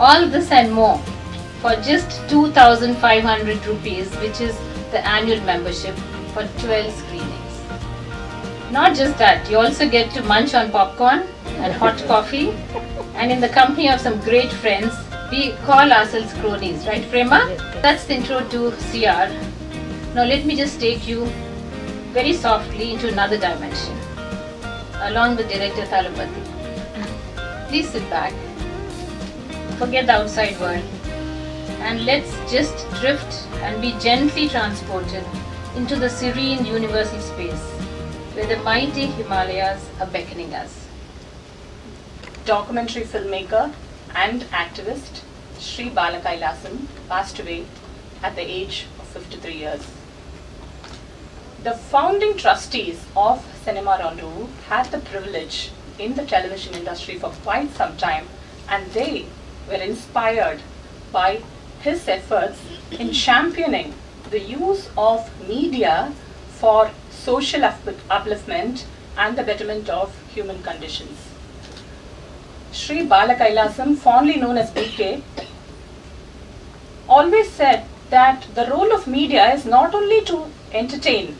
All this and more for just 2,500 rupees, which is the annual membership for 12 screenings. Not just that, you also get to munch on popcorn and hot coffee, and in the company of some great friends. We call ourselves cronies, right Prema? That's the intro to CR. Now let me just take you very softly into another dimension, along with director Thalupati. Please sit back, forget the outside world, and let's just drift and be gently transported into the serene universal space where the mighty Himalayas are beckoning us. Documentary filmmaker and activist Shri Bala Kailasam passed away at the age of 53 years. The founding trustees of Cinema Rendezvouse had the privilege in the television industry for quite some time, and they were inspired by his efforts in championing the use of media for social upliftment and the betterment of human conditions. Shri Bala Kailasam, fondly known as BK, always said that the role of media is not only to entertain,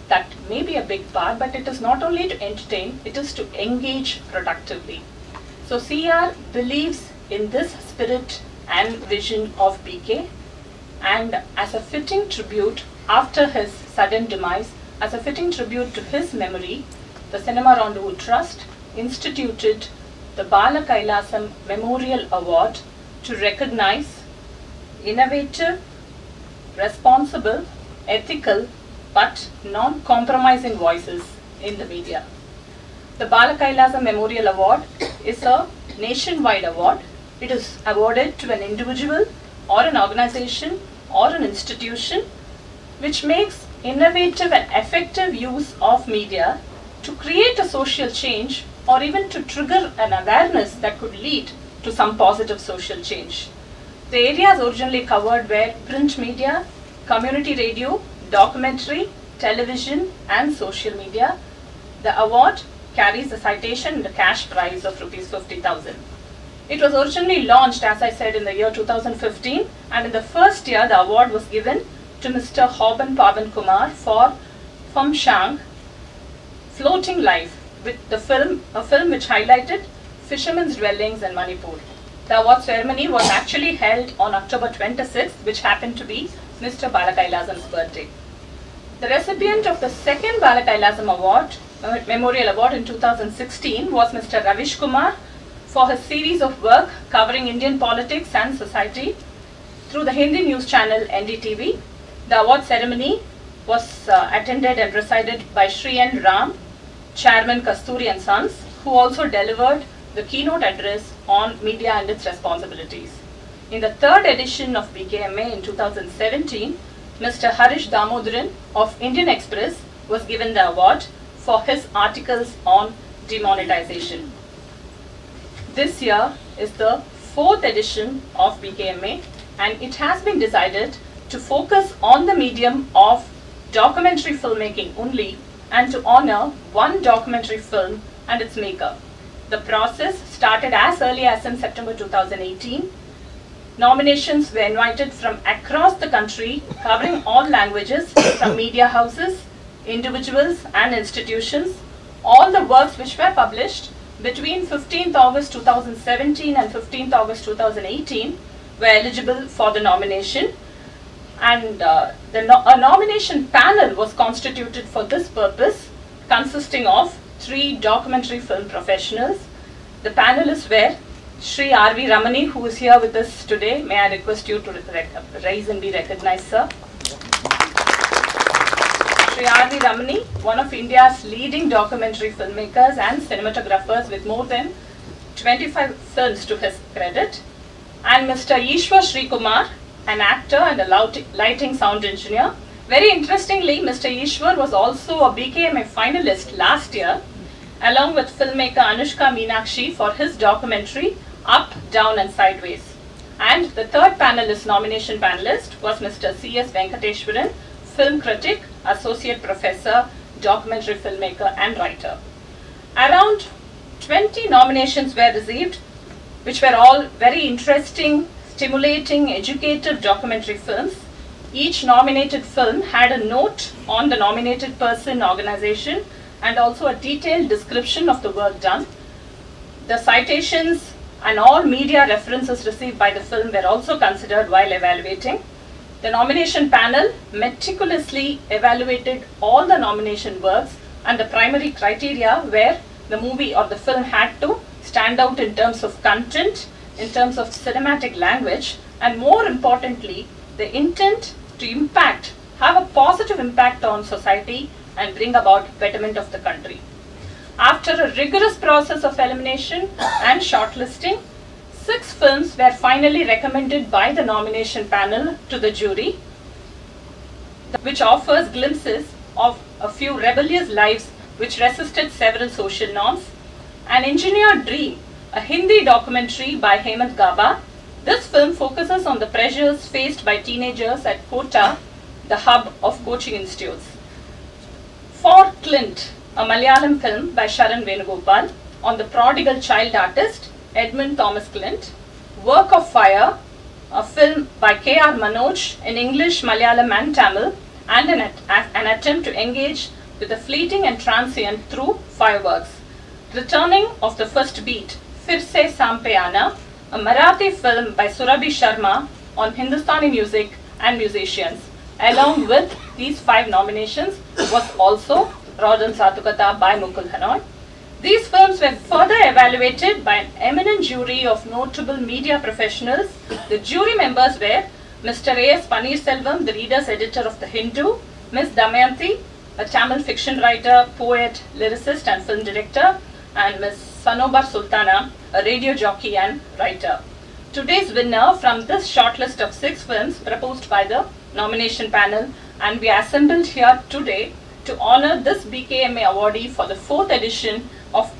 that may be a big part, but it is not only to entertain, it is to engage productively. So CR believes in this spirit and vision of BK, and as a fitting tribute after his sudden demise, as a fitting tribute to his memory, the Cinema Rendezvouse Trust instituted the Bala Kailasam Memorial Award to recognize innovative, responsible, ethical, but non-compromising voices in the media. The Bala Kailasam Memorial Award is a nationwide award. It is awarded to an individual or an organization or an institution which makes innovative and effective use of media to create a social change or even to trigger an awareness that could lead to some positive social change. The areas originally covered were print media, community radio, documentary, television and social media. The award carries a citation and a cash prize of Rs 50,000. It was originally launched, as I said, in the year 2015, and in the first year the award was given to Mr. Hoban Pavan Kumar for From Shang, Floating Life, with the film, a film which highlighted fishermen's dwellings in Manipur. The award ceremony was actually held on October 26th, which happened to be Mr. Bala Kailasam's birthday. The recipient of the second Bala Kailasam Award, Memorial Award in 2016 was Mr. Ravish Kumar for his series of work covering Indian politics and society through the Hindi news channel NDTV. The award ceremony was attended and presided by Shri N. Ram, Chairman Kasturi and Sons, who also delivered the keynote address on media and its responsibilities. In the third edition of BKMA in 2017, Mr. Harish Damodaran of Indian Express was given the award for his articles on demonetization. This year is the fourth edition of BKMA, and it has been decided to focus on the medium of documentary filmmaking only and to honor one documentary film and its maker. The process started as early as in September 2018. Nominations were invited from across the country, covering all languages, from media houses, individuals and institutions. All the works which were published between 15th August 2017 and 15th August 2018 were eligible for the nomination, and a nomination panel was constituted for this purpose, consisting of 3 documentary film professionals. The panelists were Shri R.V. Ramani, who is here with us today. May I request you to rise and be recognized, sir. Shri R.V. Ramani, one of India's leading documentary filmmakers and cinematographers with more than 25 films to his credit. And Mr. Ishwar Sri Kumar, an actor and a lighting sound engineer. Very interestingly, Mr. Ishwar was also a BKMA finalist last year, along with filmmaker Anushka Meenakshi for his documentary Up, Down and Sideways. And the third nomination panelist was Mr. C.S. Venkateshwaran, film critic, associate professor, documentary filmmaker and writer. Around 20 nominations were received which were all very interesting, stimulating, educative documentary films. Each nominated film had a note on the nominated person, organization, and also a detailed description of the work done. The citations and all media references received by the film were also considered while evaluating. The nomination panel meticulously evaluated all the nomination works, and the primary criteria were the movie or the film had to stand out in terms of content, in terms of cinematic language, and more importantly, the intent to impact, have a positive impact on society and bring about betterment of the country. After a rigorous process of elimination and shortlisting, 6 films were finally recommended by the nomination panel to the jury, which offers glimpses of a few rebellious lives which resisted several social norms. An Engineered Dream, a Hindi documentary by Hemant Gaba. This film focuses on the pressures faced by teenagers at Kota, the hub of coaching institutes. For Clint, a Malayalam film by Sharan Venugopal on the prodigal child artist Edmund Thomas Clint. Work of Fire, a film by K.R. Manoj in English, Malayalam and Tamil, and an attempt to engage with the fleeting and transient through fireworks. Returning of the First Beat, Fir Se Sampe Aana, a Marathi film by Surabhi Sharma on Hindustani music and musicians. Along with these 5 nominations was also Rodhan Satukata by Mukul Haloi. These films were further evaluated by an eminent jury of notable media professionals. The jury members were Mr. A.S. Paneerselvam, the reader's editor of The Hindu, Ms. Damayanti, a Tamil fiction writer, poet, lyricist and film director, and Ms. Sanobar Sultana, a radio jockey and writer. Today's winner from this shortlist of 6 films proposed by the nomination panel, and we are assembled here today to honor this BKMA awardee for the 4th edition of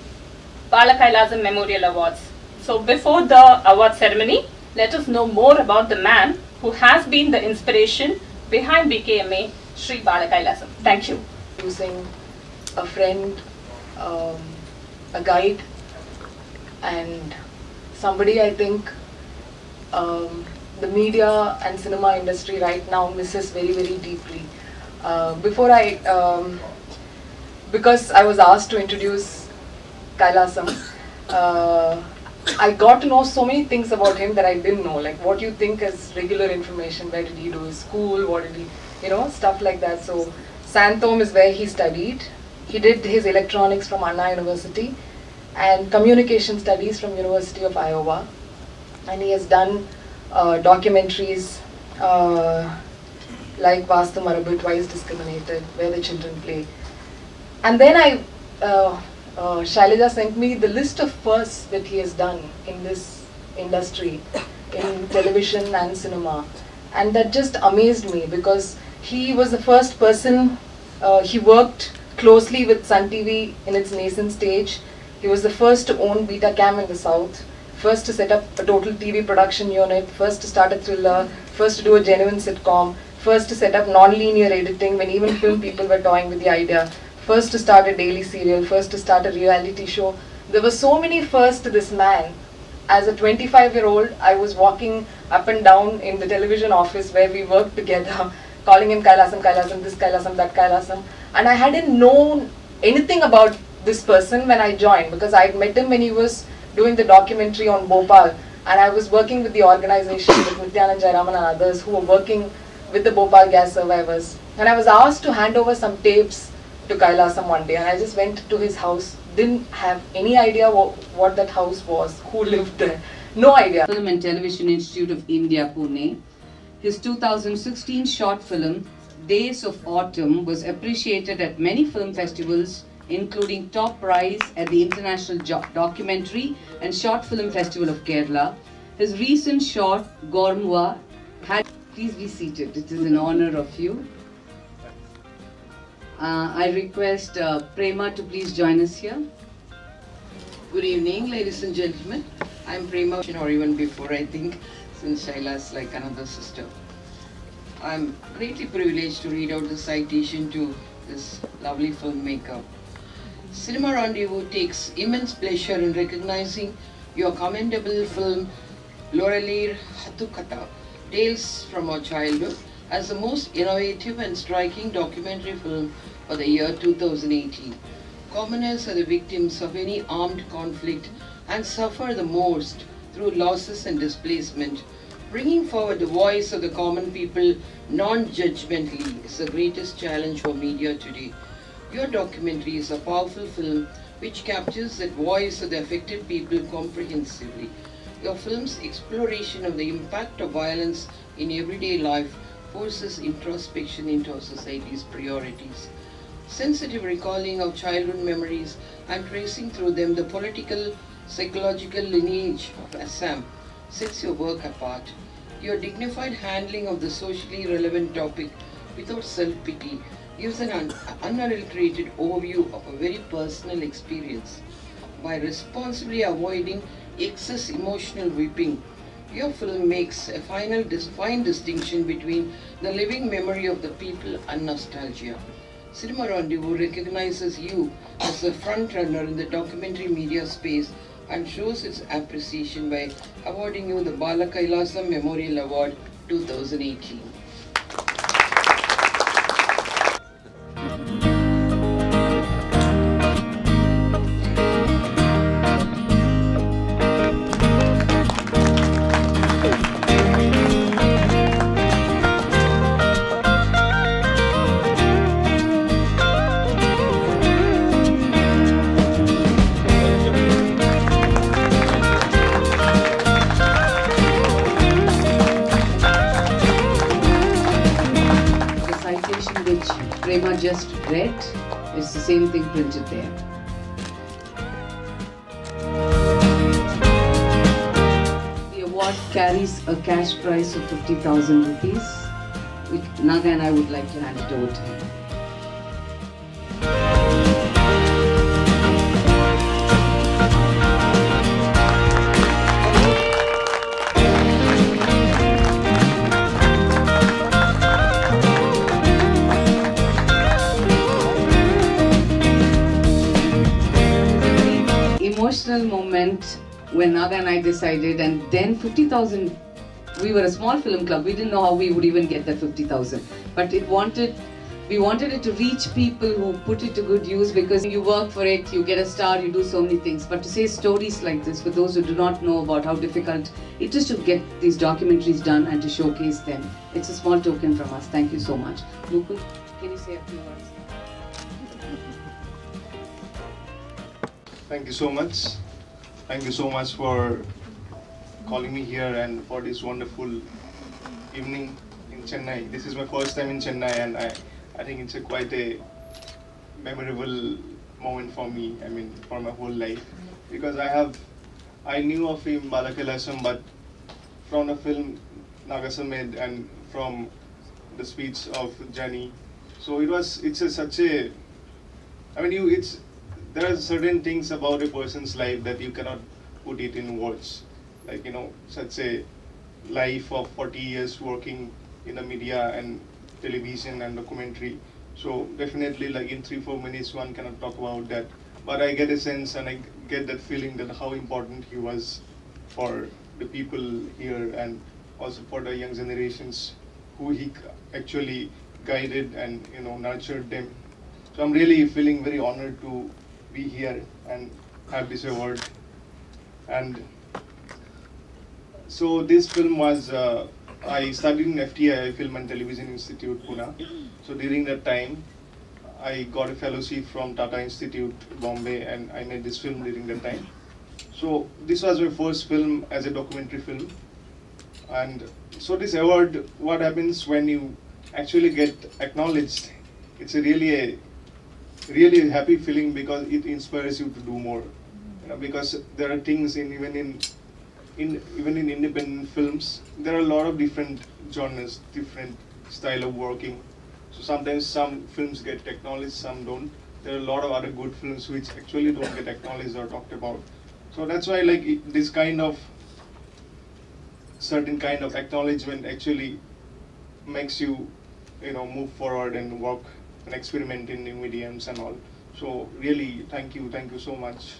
Bala Kailasam Memorial Awards. So before the award ceremony, let us know more about the man who has been the inspiration behind BKMA, Sri Bala Kailasam. Thank you. Using a friend, a guide, and somebody I think the media and cinema industry right now misses very, very deeply. Because I was asked to introduce Kailasam, I got to know so many things about him that I didn't know, like what you think is regular information, where did he do his school, what did he, stuff like that. So Santhom is where he studied. He did his electronics from Anna University and communication studies from University of Iowa. And he has done documentaries like Vastu Marabu, Twice Discriminated, Where the Children Play. And then Shailaja sent me the list of firsts that he has done in this industry, in television and cinema. And that just amazed me because he was the first person, he worked closely with Sun TV in its nascent stage. He was the first to own Betacam in the South, first to set up a total TV production unit, first to start a thriller, first to do a genuine sitcom, first to set up non-linear editing when even film people were toying with the idea, first to start a daily serial, first to start a reality show. There were so many firsts to this man. As a 25-year-old, I was walking up and down in the television office where we worked together, calling him Kailasam, Kailasam, this Kailasam, that Kailasam. And I hadn't known anything about this person when I joined because I had met him when he was doing the documentary on Bhopal. And I was working with the organization with Nityanand Jayaraman and others who were working with the Bhopal gas survivors. And I was asked to hand over some tapes to Kailasam one day, and I just went to his house, didn't have any idea what that house was, who lived there, no idea. Film and Television Institute of India, Pune. His 2016 short film, Days of Autumn, was appreciated at many film festivals, including top prize at the International Documentary and Short Film Festival of Kerala. His recent short, Gormua, had... Please be seated, it is an honor of you. I request Prema to please join us here. Good evening, ladies and gentlemen. I'm Prema, or even before, I think, since Shaila's like another sister. I'm greatly privileged to read out the citation to this lovely filmmaker. Cinema Rendezvouse takes immense pleasure in recognizing Your commendable film Lorelir Hatukata, Tales from Our Childhood, as the most innovative and striking documentary film for the year 2018. Commoners are the victims of any armed conflict and suffer the most through losses and displacement. Bringing forward the voice of the common people non-judgmentally is the greatest challenge for media today. Your documentary is a powerful film which captures that voice of the affected people comprehensively. Your film's exploration of the impact of violence in everyday life forces introspection into our society's priorities. Sensitive recalling of childhood memories and tracing through them the political, psychological lineage of Assam sets your work apart. Your dignified handling of the socially relevant topic without self-pity gives an unadulterated overview of a very personal experience. By responsibly avoiding excess emotional weeping, your film makes a fine distinction between the living memory of the people and nostalgia. Cinema Rendezvouse recognizes you as the front-runner in the documentary media space and shows its appreciation by awarding you the Bala Kailasam Memorial Award 2018. Which Prema just read, it's the same thing printed there. The award carries a cash prize of 50,000 rupees, which Naga and I would like to hand it over to him. Emotional moment when Naga and I decided, and then 50,000, we were a small film club, we didn't know how we would even get that 50,000, but we wanted it to reach people who put it to good use, because you work for it, you get a star, you do so many things, but to say stories like this for those who do not know about how difficult it is to get these documentaries done and to showcase them, it's a small token from us. Thank you so much. Mukul, can you say a few words? Thank you so much. Thank you so much for calling me here and for this wonderful evening in Chennai. This is my first time in Chennai, and I think it's quite a memorable moment for me, I mean for my whole life, because I knew of him, Bala Kailasam, but from the film Nagasam made and from the speech of Jani. So there are certain things about a person's life that you cannot put it in words. Like, such a life of 40 years working in the media and television and documentary. So definitely, like in 3-4 minutes, one cannot talk about that. But I get a sense and I get that feeling that how important he was for the people here and also for the young generations who he actually guided and nurtured them. So I'm really feeling very honored to be here and have this award. And so this film was, I studied in FTI, Film and Television Institute, Pune. So during that time, I got a fellowship from Tata Institute, Bombay, and I made this film during that time. So this was my first film as a documentary film. And so this award, what happens when you actually get acknowledged, it's a really happy feeling, because it inspires you to do more. Because there are things even in independent films, there are a lot of different genres, different style of working. So sometimes some films get acknowledged, some don't. There are a lot of other good films which actually don't get acknowledged or talked about. So that's why this kind of certain kind of acknowledgement actually makes you move forward and work and experiment in new mediums and all. So really, thank you so much.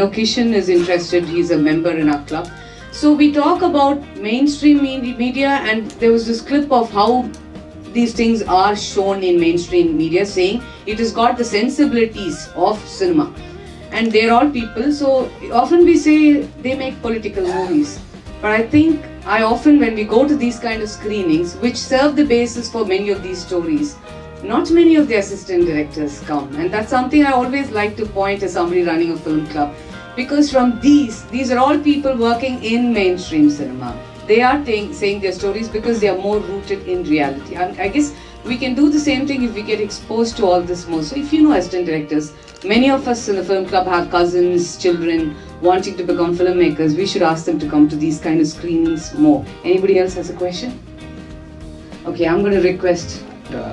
know, Kishan is interested, he's a member in our club. So we talk about mainstream media, and there was this clip of how these things are shown in mainstream media, saying it has got the sensibilities of cinema. And they're all people, so often we say they make political movies. But I think when we go to these kind of screenings, which serve the basis for many of these stories, not many of the assistant directors come. And that's something I always like to point as somebody running a film club. Because from these are all people working in mainstream cinema. They are saying their stories because they are more rooted in reality. And I guess we can do the same thing if we get exposed to all this more. So if you know assistant directors, many of us in the film club have cousins, children wanting to become filmmakers. We should ask them to come to these kind of screenings more. Anybody else has a question? Okay, I'm going to request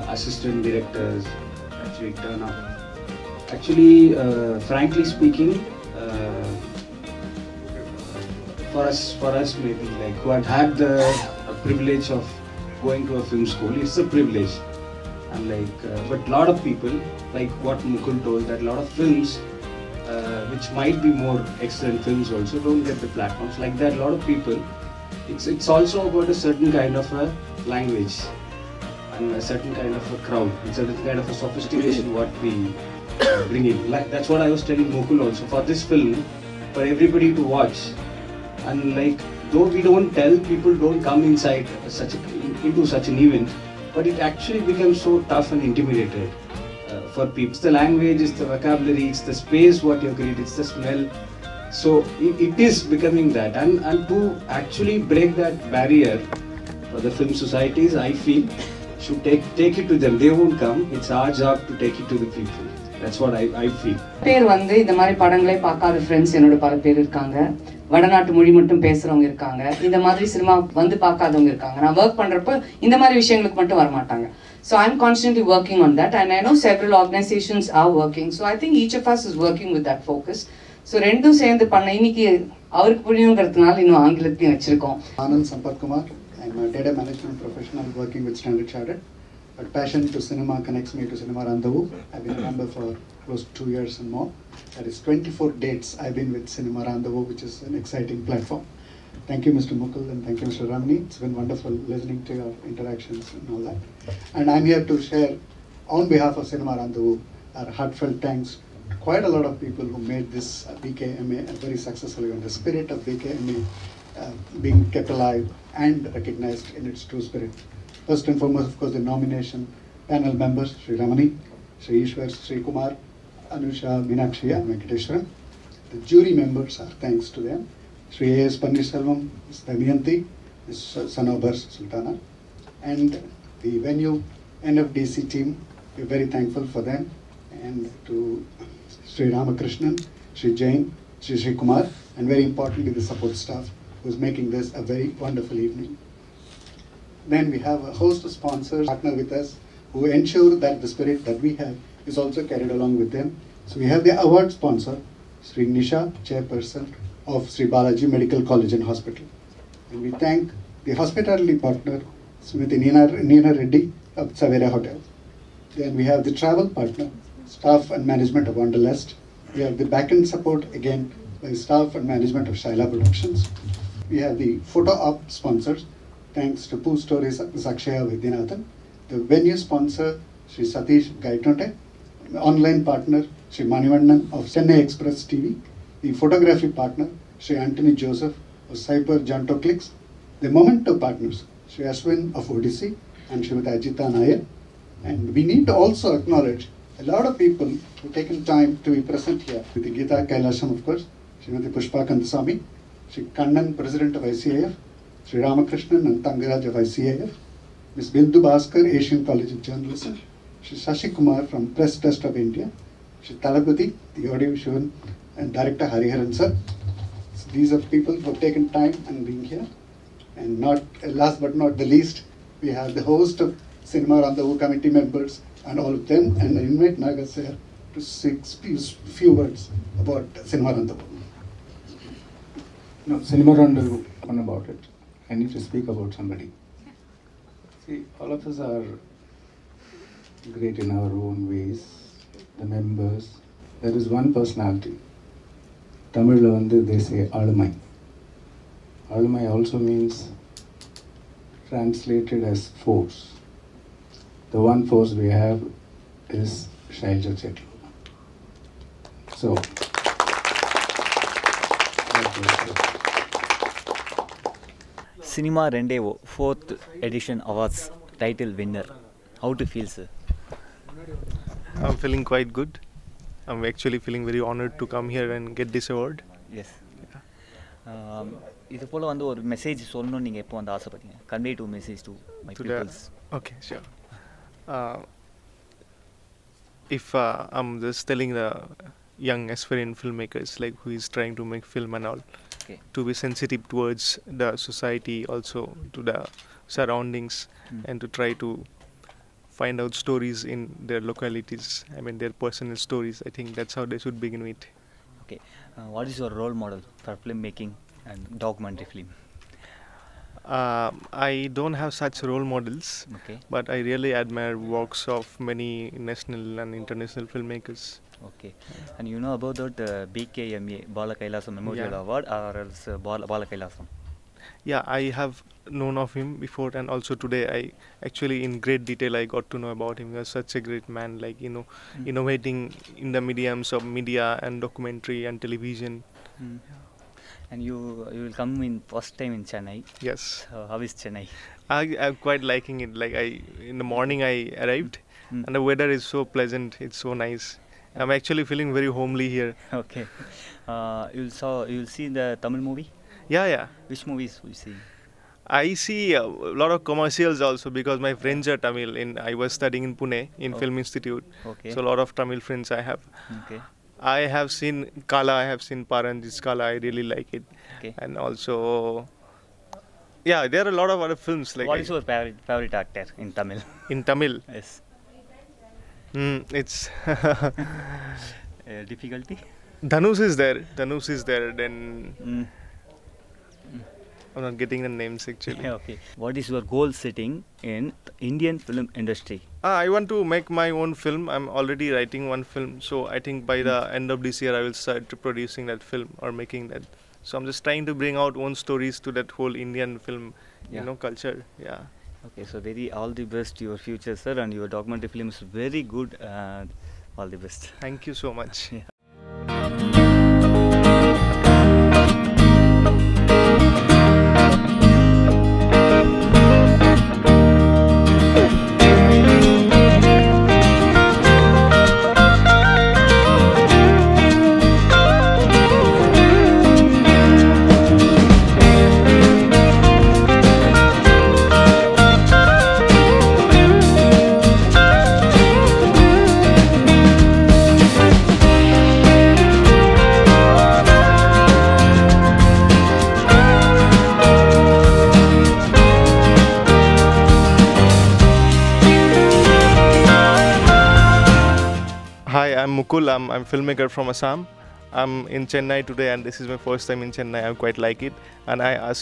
assistant directors actually turn up. Actually, frankly speaking, for us maybe, like, who had the privilege of going to a film school, it's a privilege. And like, but a lot of people, like what Mukul told, that a lot of films which might be more excellent films also don't get the platforms. Like that, a lot of people, it's also about a certain kind of a language and a certain kind of a crowd, it's a certain kind of a sophistication what we bring in. Like that's what I was telling Mukul also, for this film, for everybody to watch. And like, though we don't tell, people don't come inside into such an event, but it actually becomes so tough and intimidated for people. It's the language, it's the vocabulary, it's the space what you create, it's the smell. So it is becoming that, and to actually break that barrier for the film societies, I feel should take it to them. They won't come. It's our job to take it to the people. That's what I feel. பேர் வந்து இந்த மாதிரி படங்களை பார்க்காத friends என்னோட பல பேர் இருக்காங்க. வடநாட்டு மொழி மட்டும் பேசுறவங்க இருக்காங்க. இந்த மாதிரி சினிமா வந்து பார்க்காதவங்க இருக்காங்க. நான் வர்க் பண்றப்ப இந்த மாதிரி விஷயங்களுக்கு மட்டும் வர மாட்டாங்க. So I'm constantly working on that, and I know several organizations are working. So I think each of us is working with that focus. So ரெண்டும் சேர்ந்து பண்ண இன்னைக்கு அவருக்கு புரியுங்கிறதுனால இன்னும் ஆங்கிலத்தையும் வச்சிருக்கோம். Anand Sampath Kumar. I'm a data management professional working with Standard Chartered. But passion to cinema connects me to Cinema Rendezvouse. I've been a member for close to 2 years and more. That is 24 dates I've been with Cinema Rendezvouse, which is an exciting platform. Thank you, Mr. Mukul, and thank you, Mr. Ramani. It's been wonderful listening to your interactions and all that. And I'm here to share, on behalf of Cinema Rendezvouse, our heartfelt thanks to quite a lot of people who made this BKMA a very successful event. The spirit of BKMA being kept alive and recognized in its true spirit. First and foremost, of course, the nomination panel members, Sri Ramani, Sri Ishwar, Sri Kumar, Anusha, Meenakshi and Venkateshwaran. The jury members, our thanks to them. Sri A.S. Panniselvam, Ms. Damayanti, Ms. Sanobar Sultana. And the venue NFDC team, we're very thankful for them. And to Sri Ramakrishnan, Sri Jain, Sri Kumar, and very importantly the support staff who's making this a very wonderful evening. Then we have a host of sponsors partner with us who ensure that the spirit that we have is also carried along with them. So we have the award sponsor, Sri Nisha, chairperson of Sri Balaji Medical College and Hospital. And we thank the hospitality partner, Srimati Neena Reddy of Savera Hotel. Then we have the travel partner, staff and management of Wanderlust. We have the back-end support again by staff and management of Shaila Productions. We have the photo op sponsors, thanks to Poo Stories Sakshaya Vidyanathan. The venue sponsor, Sri Satish Gaitonte. Online partner, Sri Manivannan of Chennaiexpresstv. The photography partner, Sri Anthony Joseph of Cyber Janto Clicks. The Memento partners, Sri Ashwin of Odyssey and Srimati Ajita Nair. And we need to also acknowledge a lot of people who've taken time to be present here. With the Bala Kailasam, of course, Srimati Pushpa Kandasamy, Sri Kannan, President of ICIF, Sri Ramakrishnan and Tangaraj of ICIF, Ms. Bindu Bhaskar, Asian College of Journalism, Sri Shashi Kumar from Press Trust of India, Sri Talapati, the audiovisual and Director Hariharan sir. So these are people who have taken time and being here. And not last but not the least, we have the host of Cinema Rendezvouse committee members and all of them. And I invite Naga sir to speak a few words about Cinema Rendezvouse. No, Cinema Rendezvouse, one about it. I need to speak about somebody. See, all of us are great in our own ways, the members. There is one personality Tamil they say Alumai. Alumai also means translated as force. The one force we have is Shailja Chetlu. So, Cinema Rendezvouse 4th edition awards title winner. How to feel, sir? I'm feeling quite good. I'm actually feeling very honored to come here and get this award. Yes. இது போல ஒரு message சொல்லணும் நீங்க எப்போ ஆசைப்பட்டீங்க? Convey to message to my peoples. Okay, sure. If I'm just telling the young aspiring filmmakers like who is trying to make film and all, to be sensitive towards the society, also to the surroundings, and to try to find out stories in their localities. I mean their personal stories. I think that's how they should begin with. Okay. What is your role model for filmmaking and documentary film? I don't have such role models, but I really admire works of many national and international filmmakers. Okay. And you know about that BKMA, Bala Kailasam Memorial Award, or else Bala Kailasam? Yeah, I have known of him before, and also today I actually in great detail I got to know about him. He was such a great man, like innovating in the mediums of media and documentary and television. And you will come in first time in Chennai. Yes. How is Chennai? I'm quite liking it. Like in the morning I arrived, and the weather is so pleasant. It's so nice. I'm actually feeling very homely here. Okay. You'll see the Tamil movie? Yeah. Which movies will you see? I see a lot of commercials also because my friends are Tamil. I was studying in Pune in Film Institute. Okay. So a lot of Tamil friends I have. Okay. I have seen Kala, I have seen Paranjit's Kala, I really like it. Okay. And also, yeah, there are a lot of other films. Like what is your favorite actor in Tamil? In Tamil? Yes. It's difficulty? Dhanush is there, then I'm not getting the names actually. Okay. What is your goal setting in Indian film industry? I want to make my own film. I'm already writing one film, so I think by the end of this year I will start producing that film or making that. So I'm just trying to bring out own stories to that whole Indian film, culture. Yeah. Okay, so all the best to your future, sir, and your documentary film is very good. All the best. Thank you so much. Yeah. Hi, I'm Mukul. I'm a filmmaker from Assam. I'm in Chennai today and this is my first time in Chennai. I quite like it, and I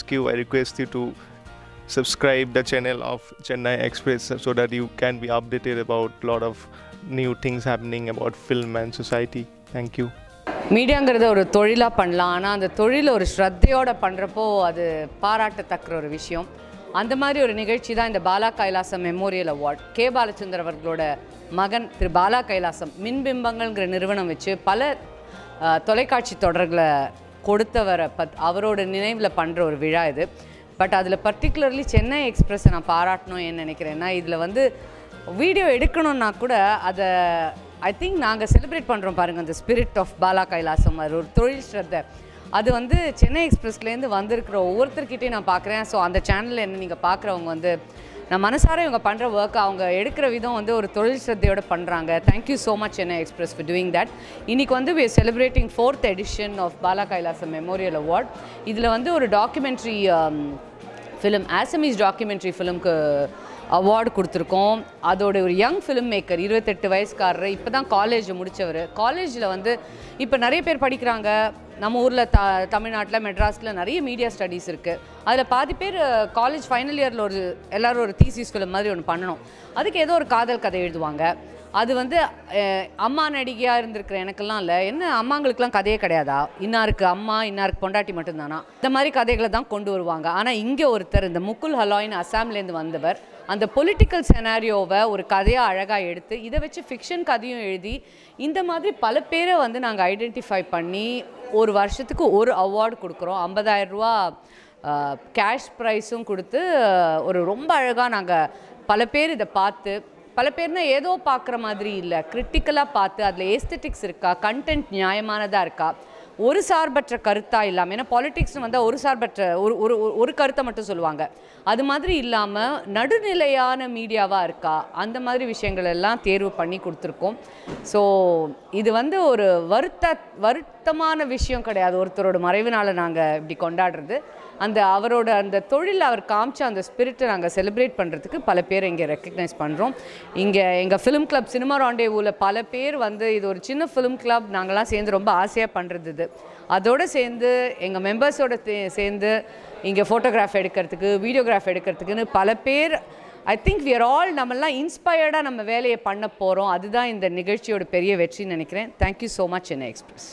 request you to subscribe the channel of Chennaiexpress so that you can be updated about a lot of new things happening about film and society. Thank you. மீடியாங்கிறத ஒரு தொழிலாக பண்ணலாம், ஆனால் அந்த தொழில் ஒரு ஸ்ரத்தையோடு பண்ணுறப்போ அது பாராட்டத்தக்க ஒரு விஷயம். அந்த மாதிரி ஒரு நிகழ்ச்சி தான் இந்த Bala Kailasam memorial award. K Balachander அவர்களோட மகன் திரு பாலா கைலாசம் மின்பிம்பங்கள்ங்கிற நிறுவனம் வச்சு பல தொலைக்காட்சி தொடர்களை கொடுத்தவரை அவரோட நினைவில் பண்ணுற ஒரு விழா இது. பட் அதில் பர்டிகுலர்லி சென்னை எக்ஸ்பிரஸை நான் பாராட்டணும் என்ன நினைக்கிறேன்னா, இதில் வீடியோ எடுக்கணுன்னா கூட அதை ஐ திங்க் நாங்கள் செலிப்ரேட் பண்ணுறோம் பாருங்கள், அந்த ஸ்பிரிட் ஆஃப் பாலா கைலாசம், அது ஒரு தொழில் ஸ்ரத்தை. அது சென்னை எக்ஸ்பிரஸ்லேருந்து வந்திருக்கிற ஒவ்வொருத்தர்கிட்டையும் நான் பார்க்குறேன். ஸோ அந்த சேனலில் என்ன நீங்கள் பார்க்குறவங்க நான் மனசார இவங்க பண்ணுற ஒர்க், அவங்க எடுக்கிற விதம் ஒரு தொழில் ஸ்ரத்தையோடு பண்ணுறாங்க. Thank you so much Chennai express for doing that. இன்றைக்கி we are celebrating 4th edition of Bala Kailasam memorial award. இதில் ஒரு டாக்குமெண்ட்ரி ஃபிலிம், ஆசமீஸ் டாக்குமெண்ட்ரி ஃபிலிம்க்கு அவார்டு கொடுத்துருக்கோம். அதோட ஒரு யங் ஃபிலிம் மேக்கர், 28 வயசுக்காரர், இப்போ தான் காலேஜ் முடித்தவர். காலேஜில் இப்போ நிறைய பேர் படிக்கிறாங்க. நம்ம ஊரில் தமிழ்நாட்டில் மெட்ராஸில் நிறைய மீடியா ஸ்டடீஸ் இருக்குது. அதில் பாதி பேர் காலேஜ் ஃபைனல் இயரில் எல்லோரும் ஒரு தீசிஸ் ஃபிலிம் மாதிரி ஒன்று பண்ணணும். அதுக்கு ஏதோ ஒரு காதல் கதை எழுதுவாங்க. அது வந்து அம்மா நடிகையாக இருந்திருக்கிற எனக்கெல்லாம் இல்லை, என்ன அம்மாங்களுக்கெல்லாம் கதையே கிடையாதா, இன்னாருக்கு அம்மா இன்னாருக்கு பொண்டாட்டி மட்டும்தானா, இந்த மாதிரி கதைகளை தான் கொண்டு வருவாங்க. ஆனால் இங்கே ஒருத்தர் இந்த முகுல் ஹலாய்னு அசாம்லேருந்து வந்தவர் அந்த பொலிட்டிக்கல் செனாரியோவை ஒரு கதையாக அழகாக எடுத்து இதை வச்சு ஃபிக்ஷன் கதையும் எழுதி இந்த மாதிரி பல பேரை வந்து நாங்கள் ஐடென்டிஃபை பண்ணி ஒரு வருஷத்துக்கு ஒரு அவார்டு கொடுக்குறோம். 50,000 ரூபா கேஷ் ப்ரைஸும் கொடுத்து ஒரு ரொம்ப அழகாக நாங்கள் பல பேர் இதை பார்த்து, பல பேர்னா ஏதோ பார்க்குற மாதிரி இல்லை, கிரிட்டிக்கலாக பார்த்து அதில் ஏஸ்தட்டிக்ஸ் இருக்கா, கண்டென்ட் நியாயமானதாக இருக்கா, ஒரு சார்பற்ற கருத்தாக இல்லாமல், ஏன்னா பாலிட்டிக்ஸ்னு வந்தால் ஒரு சார்பற்ற ஒரு கருத்தை மட்டும் சொல்லுவாங்க, அது மாதிரி இல்லாமல் நடுநிலையான மீடியாவாக இருக்கா, அந்த மாதிரி விஷயங்கள் எல்லாம் தேர்வு பண்ணி கொடுத்துருக்கோம். ஸோ இது வந்து ஒரு வருத்தமான விஷயம் கிடையாது, ஒருத்தரோட மறைவுனால நாங்கள் இப்படி கொண்டாடுறது. அவரோட அந்த தொழில் அவர் காமிச்ச அந்த ஸ்பிரிட்டை நாங்கள் செலிப்ரேட் பண்ணுறதுக்கு பல பேர் இங்கே ரெக்கக்னைஸ் பண்ணுறோம். இங்கே எங்கள் ஃபிலிம் கிளப் சினிமா ராண்டேவூவில் பல பேர் வந்து இது ஒரு சின்ன ஃபிலிம் கிளப், நாங்கள்லாம் சேர்ந்து ரொம்ப ஆசையாக பண்ணுறது இது. அதோடு சேர்ந்து எங்கள் மெம்பர்ஸோடு சேர்ந்து இங்கே ஃபோட்டோகிராஃப் எடுக்கிறதுக்கு, வீடியோகிராஃப் எடுக்கிறதுக்குன்னு பல பேர், I think we are all நம்மளாம் இன்ஸ்பயர்டாக நம்ம வேலையை பண்ண போகிறோம். அதுதான் இந்த நிகழ்ச்சியோட பெரிய வெற்றின்னு நினைக்கிறேன். Thank you so much Chennai express.